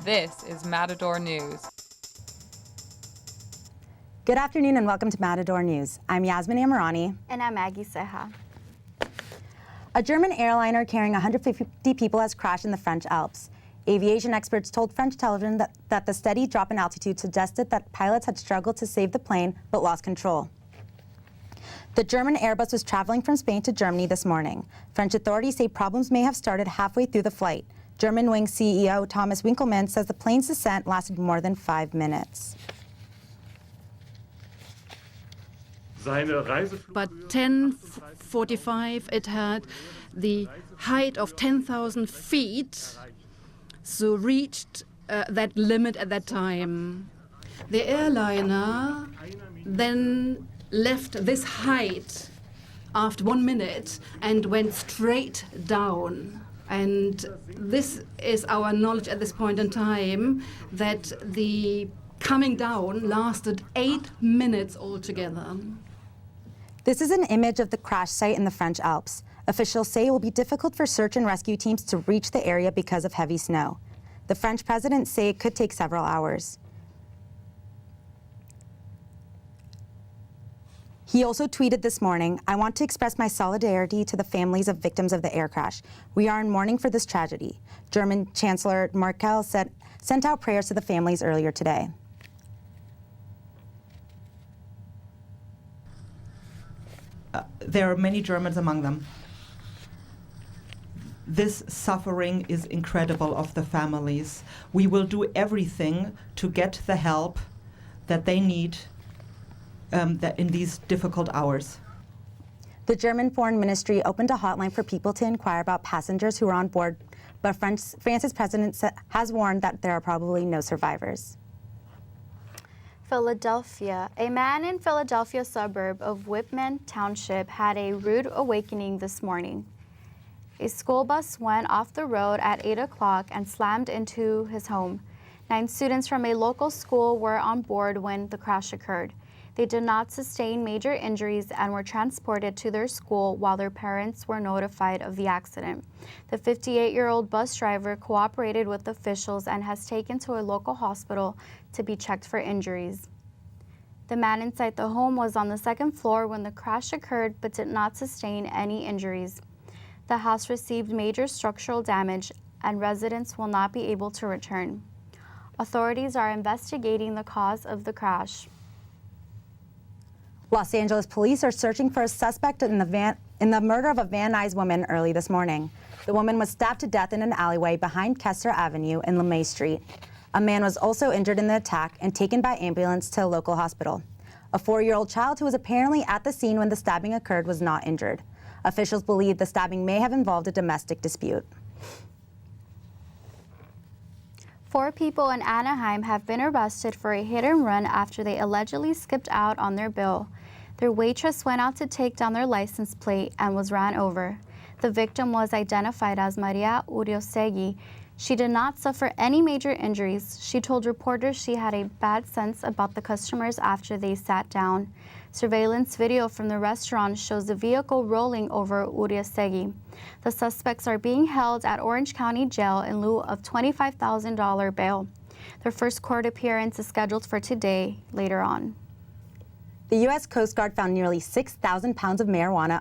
This is Matador News. Good afternoon and welcome to Matador News. I'm Yasmin Amirani. And I'm Maggie Ceja. A German airliner carrying 150 people has crashed in the French Alps. Aviation experts told French television that the steady drop in altitude suggested that pilots had struggled to save the plane but lost control. The German Airbus was traveling from Spain to Germany this morning. French authorities say problems may have started halfway through the flight. German Wing CEO Thomas Winkelmann says the plane's descent lasted more than 5 minutes. But 10:45 it had the height of 10,000 feet, so reached that limit at that time. The airliner then left this height after 1 minute and went straight down. And this is our knowledge at this point in time, that the coming down lasted 8 minutes altogether. This is an image of the crash site in the French Alps. Officials say it will be difficult for search and rescue teams to reach the area because of heavy snow. The French president say it could take several hours. He also tweeted this morning, "I want to express my solidarity to the families of victims of the air crash. We are in mourning for this tragedy." German Chancellor Merkel sent out prayers to the families earlier today. There are many Germans among them. This suffering is incredible of the families. We will do everything to get the help that they need in these difficult hours. The German Foreign Ministry opened a hotline for people to inquire about passengers who were on board, but France's president has warned that there are probably no survivors. Philadelphia. A man in Philadelphia suburb of Whitman Township had a rude awakening this morning. A school bus went off the road at 8 o'clock and slammed into his home. 9 students from a local school were on board when the crash occurred. They did not sustain major injuries and were transported to their school while their parents were notified of the accident. The 58-year-old bus driver cooperated with officials and has taken to a local hospital to be checked for injuries. The man inside the home was on the 2nd floor when the crash occurred but did not sustain any injuries. The house received major structural damage and residents will not be able to return. Authorities are investigating the cause of the crash. Los Angeles police are searching for a suspect in the murder of a Van Nuys woman early this morning. The woman was stabbed to death in an alleyway behind Kessler Avenue and LeMay Street. A man was also injured in the attack and taken by ambulance to a local hospital. A 4-year-old child who was apparently at the scene when the stabbing occurred was not injured. Officials believe the stabbing may have involved a domestic dispute. 4 people in Anaheim have been arrested for a hit and run after they allegedly skipped out on their bill. Their waitress went out to take down their license plate and was ran over. The victim was identified as Maria Uriostegui. She did not suffer any major injuries. She told reporters she had a bad sense about the customers after they sat down. Surveillance video from the restaurant shows the vehicle rolling over Uriostegui. The suspects are being held at Orange County Jail in lieu of $25,000 bail. Their first court appearance is scheduled for today, later on. The U.S. Coast Guard found nearly 6,000 pounds of marijuana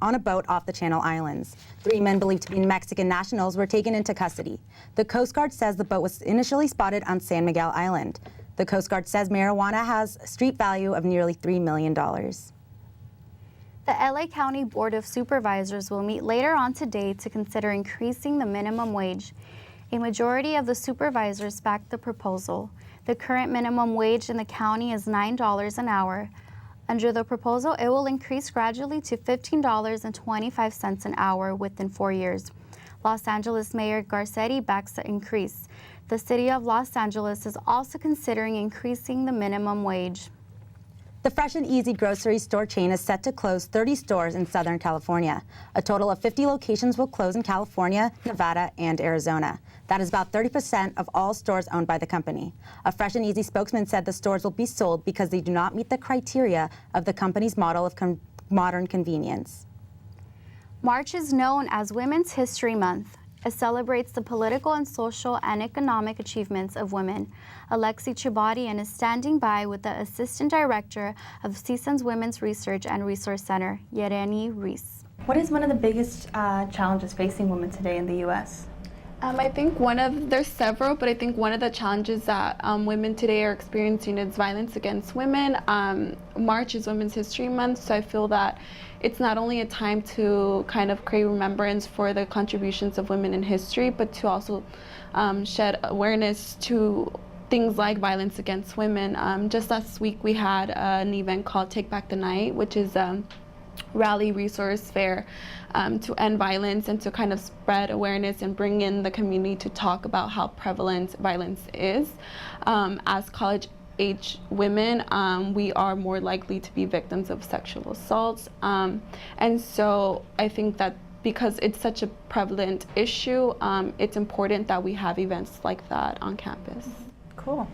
on a boat off the Channel Islands. 3 men believed to be Mexican nationals were taken into custody. The Coast Guard says the boat was initially spotted on San Miguel Island. The Coast Guard says marijuana has a street value of nearly $3 million. The LA County Board of Supervisors will meet later on today to consider increasing the minimum wage. A majority of the supervisors backed the proposal. The current minimum wage in the county is $9 an hour. Under the proposal, it will increase gradually to $15.25 an hour within 4 years. Los Angeles Mayor Garcetti backs the increase. The city of Los Angeles is also considering increasing the minimum wage. The Fresh and Easy grocery store chain is set to close 30 stores in Southern California. A total of 50 locations will close in California, Nevada, and Arizona. That is about 30% of all stores owned by the company. A Fresh and Easy spokesman said the stores will be sold because they do not meet the criteria of the company's model of modern convenience. March is known as Women's History Month. It celebrates the political and social and economic achievements of women. Alexis Chidbachian is standing by with the Assistant Director of CSUN's Women's Research and Resource Center, Yereni, Ruiz. What is one of the biggest challenges facing women today in the U.S.? I think there's several, but I think one of the challenges that women today are experiencing is violence against women. March is Women's History Month, so I feel that it's not only a time to kind of create remembrance for the contributions of women in history, but to also shed awareness to things like violence against women. Just last week we had an event called Take Back the Night, which is rally resource fair to end violence and to kind of spread awareness and bring in the community to talk about how prevalent violence is. As college-age women, we are more likely to be victims of sexual assaults. And so I think that because it's such a prevalent issue, it's important that we have events like that on campus. Cool.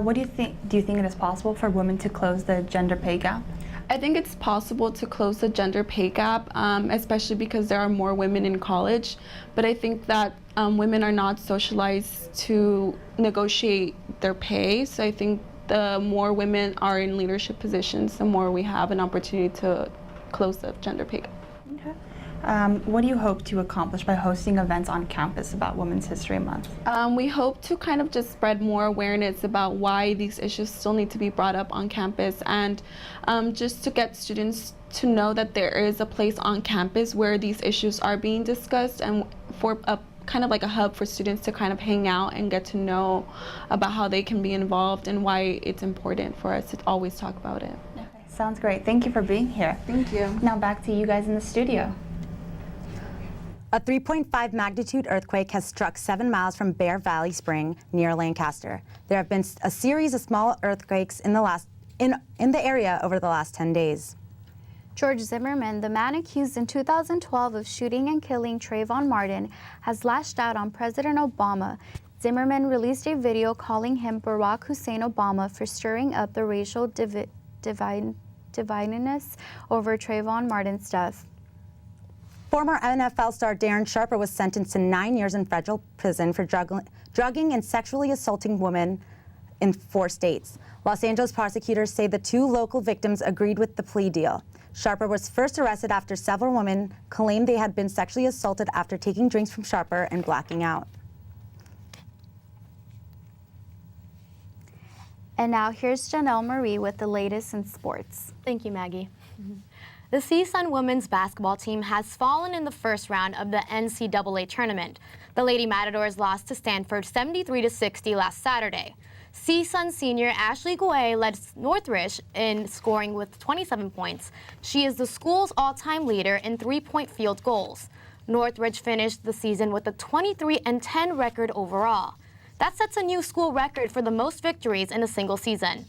What do you think? Do you think it is possible for women to close the gender pay gap? I think it's possible to close the gender pay gap, especially because there are more women in college. But I think that women are not socialized to negotiate their pay. So I think the more women are in leadership positions, the more we have an opportunity to close the gender pay gap. Okay. What do you hope to accomplish by hosting events on campus about Women's History Month? We hope to kind of just spread more awareness about why these issues still need to be brought up on campus, and just to get students to know that there is a place on campus where these issues are being discussed, and for a kind of like a hub for students to kind of hang out and get to know about how they can be involved and why it's important for us to always talk about it. Okay. Sounds great. Thank you for being here. Thank you. Now back to you guys in the studio. A 3.5 magnitude earthquake has struck 7 miles from Bear Valley Spring near Lancaster. There have been a series of small earthquakes in the area over the last 10 days. George Zimmerman, the man accused in 2012 of shooting and killing Trayvon Martin, has lashed out on President Obama. Zimmerman released a video calling him Barack Hussein Obama for stirring up the racial dividedness over Trayvon Martin's death. Former NFL star Darren Sharper was sentenced to 9 years in federal prison for drugging and sexually assaulting women in 4 states. Los Angeles prosecutors say the 2 local victims agreed with the plea deal. Sharper was first arrested after several women claimed they had been sexually assaulted after taking drinks from Sharper and blacking out. And now here's Janelle Marie with the latest in sports. Thank you, Maggie. The CSUN women's basketball team has fallen in the first round of the NCAA tournament. The Lady Matadors lost to Stanford 73-60 last Saturday. CSUN senior Ashley Guay led Northridge in scoring with 27 points. She is the school's all-time leader in 3-point field goals. Northridge finished the season with a 23-10 record overall. That sets a new school record for the most victories in a single season.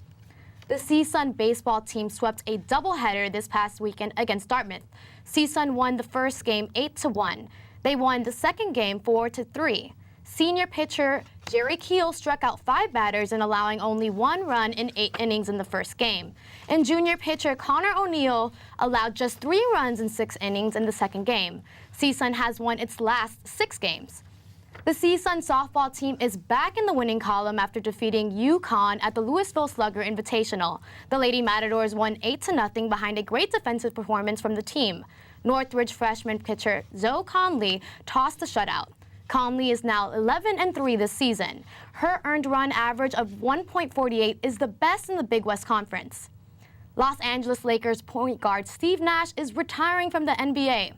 The CSUN baseball team swept a doubleheader this past weekend against Dartmouth. CSUN won the first game 8-1. They won the second game 4-3. Senior pitcher Jerry Keel struck out 5 batters in allowing only 1 run in 8 innings in the first game. And junior pitcher Connor O'Neill allowed just 3 runs in 6 innings in the second game. CSUN has won its last 6 games. The CSUN softball team is back in the winning column after defeating UConn at the Louisville Slugger Invitational. The Lady Matadors won 8-0 behind a great defensive performance from the team. Northridge freshman pitcher Zoe Conley tossed the shutout. Conley is now 11-3 this season. Her earned run average of 1.48 is the best in the Big West Conference. Los Angeles Lakers point guard Steve Nash is retiring from the NBA.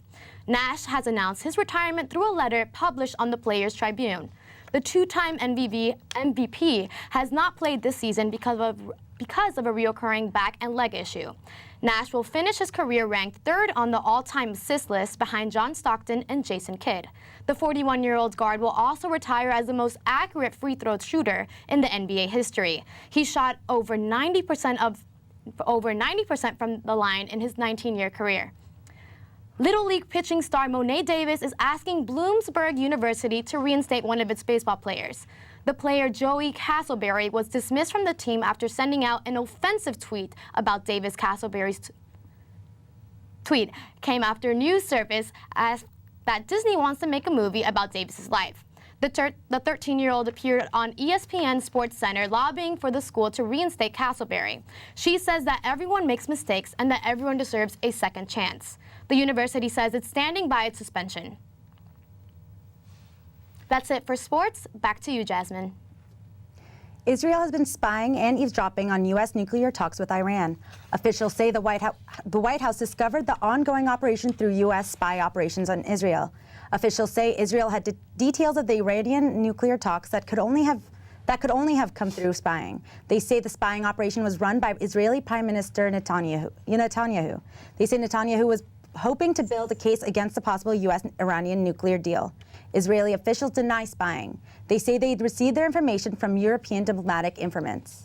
Nash has announced his retirement through a letter published on the Players Tribune. The 2-time MVP has not played this season because of a reoccurring back and leg issue. Nash will finish his career ranked 3rd on the all-time assist list behind John Stockton and Jason Kidd. The 41-year-old guard will also retire as the most accurate free throw shooter in the NBA history. He shot over 90% from the line in his 19-year career. Little League pitching star Monet Davis is asking Bloomsburg University to reinstate one of its baseball players. The player Joey Castleberry was dismissed from the team after sending out an offensive tweet about Davis. Castleberry's tweet came after news surfaced as that Disney wants to make a movie about Davis's life. The 13-year-old appeared on ESPN SportsCenter lobbying for the school to reinstate Castleberry. She says that everyone makes mistakes and that everyone deserves a second chance. The university says it's standing by its suspension. That's it for sports. Back to you, Jasmine. Israel has been spying and eavesdropping on U.S. nuclear talks with Iran. Officials say the White House discovered the ongoing operation through U.S. spy operations on Israel. Officials say Israel had details of the Iranian nuclear talks that could only have come through spying. They say the spying operation was run by Israeli Prime Minister Netanyahu. They say Netanyahu was hoping to build a case against a possible U.S.-Iranian nuclear deal. Israeli officials deny spying. They say they'd received their information from European diplomatic informants.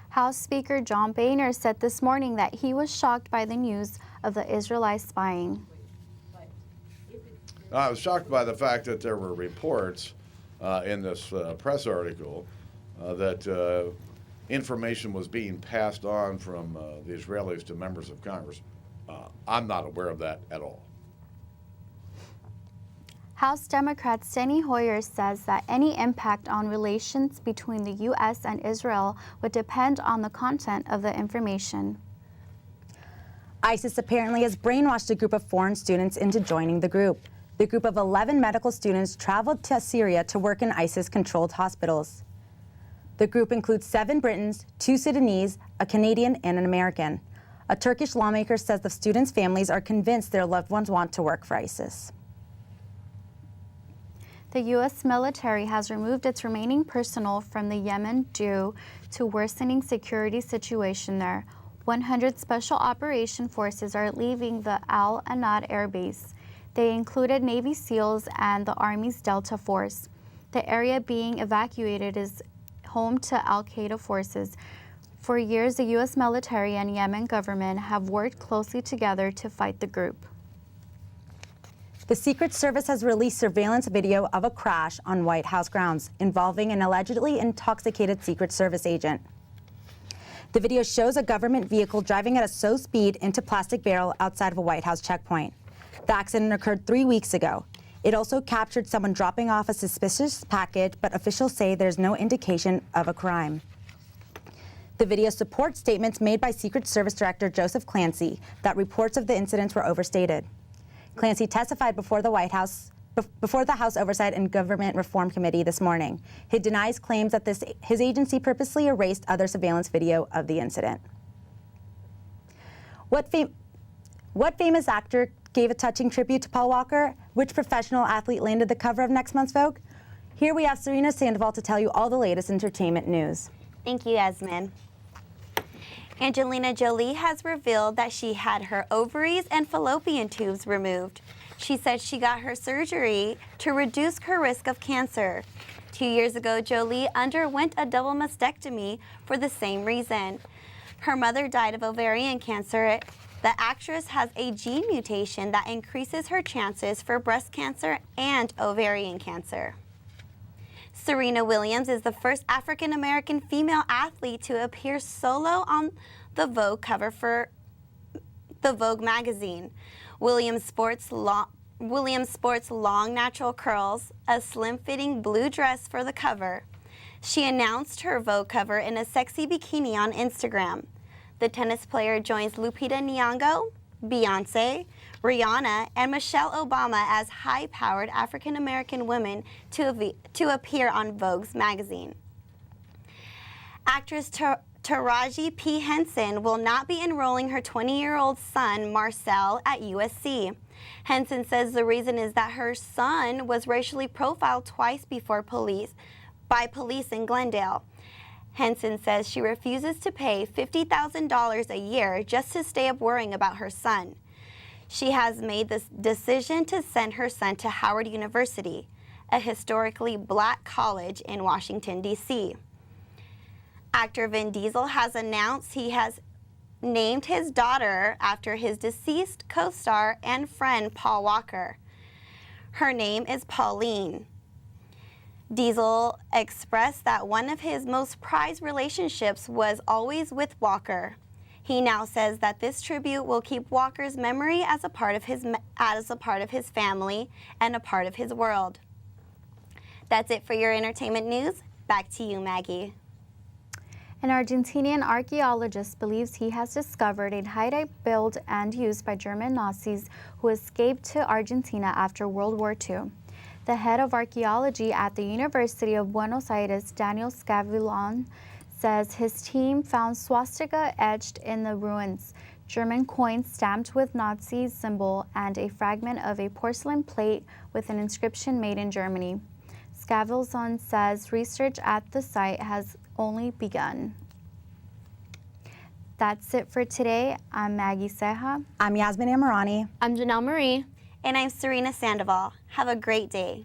House Speaker John Boehner said this morning that he was shocked by the news of the Israelite spying. I was shocked by the fact that there were reports in this press article that information was being passed on from the Israelis to members of Congress. I'm not aware of that at all. House Democrat Steny Hoyer says that any impact on relations between the U.S. and Israel would depend on the content of the information. ISIS apparently has brainwashed a group of foreign students into joining the group. The group of 11 medical students traveled to Syria to work in ISIS-controlled hospitals. The group includes 7 Britons, 2 Sudanese, a Canadian, and an American. A Turkish lawmaker says the students' families are convinced their loved ones want to work for ISIS. The U.S. military has removed its remaining personnel from the Yemen due to worsening security situation there. 100 special operation forces are leaving the Al Anad Air Base. They included Navy SEALs and the Army's Delta Force. The area being evacuated is home to al-Qaeda forces. For years, the U.S. military and Yemen government have worked closely together to fight the group. The Secret Service has released surveillance video of a crash on White House grounds involving an allegedly intoxicated Secret Service agent. The video shows a government vehicle driving at a slow speed into plastic barrel outside of a White House checkpoint. The accident occurred 3 weeks ago. It also captured someone dropping off a suspicious package, but officials say there's no indication of a crime. The video supports statements made by Secret Service Director Joseph Clancy that reports of the incidents were overstated. Clancy testified before the House Oversight and Government Reform Committee this morning. He denies claims that his agency purposely erased other surveillance video of the incident. What famous actor gave a touching tribute to Paul Walker? Which professional athlete landed the cover of next month's Vogue? Here we have Sarina Sandoval to tell you all the latest entertainment news. Thank you, Yasmin. Angelina Jolie has revealed that she had her ovaries and fallopian tubes removed. She said she got her surgery to reduce her risk of cancer. 2 years ago, Jolie underwent a double mastectomy for the same reason. Her mother died of ovarian cancer. The actress has a gene mutation that increases her chances for breast cancer and ovarian cancer. Serena Williams is the first African-American female athlete to appear solo on the Vogue cover for the Vogue magazine. Williams sports long natural curls, a slim-fitting blue dress for the cover. She announced her Vogue cover in a sexy bikini on Instagram. The tennis player joins Lupita Nyong'o, Beyonce, Rihanna, and Michelle Obama as high-powered African-American women to appear on Vogue's magazine. Actress Taraji P. Henson will not be enrolling her 20-year-old son, Marcel, at USC. Henson says the reason is that her son was racially profiled twice by police in Glendale. Henson says she refuses to pay $50,000 a year just to stay up worrying about her son. She has made this decision to send her son to Howard University, a historically black college in Washington, D.C. Actor Vin Diesel has announced he has named his daughter after his deceased co-star and friend Paul Walker. Her name is Pauline. Diesel expressed that one of his most prized relationships was always with Walker. He now says that this tribute will keep Walker's memory as a part of his family and a part of his world. That's it for your entertainment news. Back to you, Maggie. An Argentinian archaeologist believes he has discovered a hideout built and used by German Nazis who escaped to Argentina after World War II. The head of archaeology at the University of Buenos Aires, Daniel Scavillon, says his team found swastika etched in the ruins, German coins stamped with Nazi symbol, and a fragment of a porcelain plate with an inscription made in Germany. Scavillon says research at the site has only begun. That's it for today. I'm Maggie Ceja. I'm Yasmin Amirani. I'm Janelle Marie. And I'm Sarina Sandoval. Have a great day.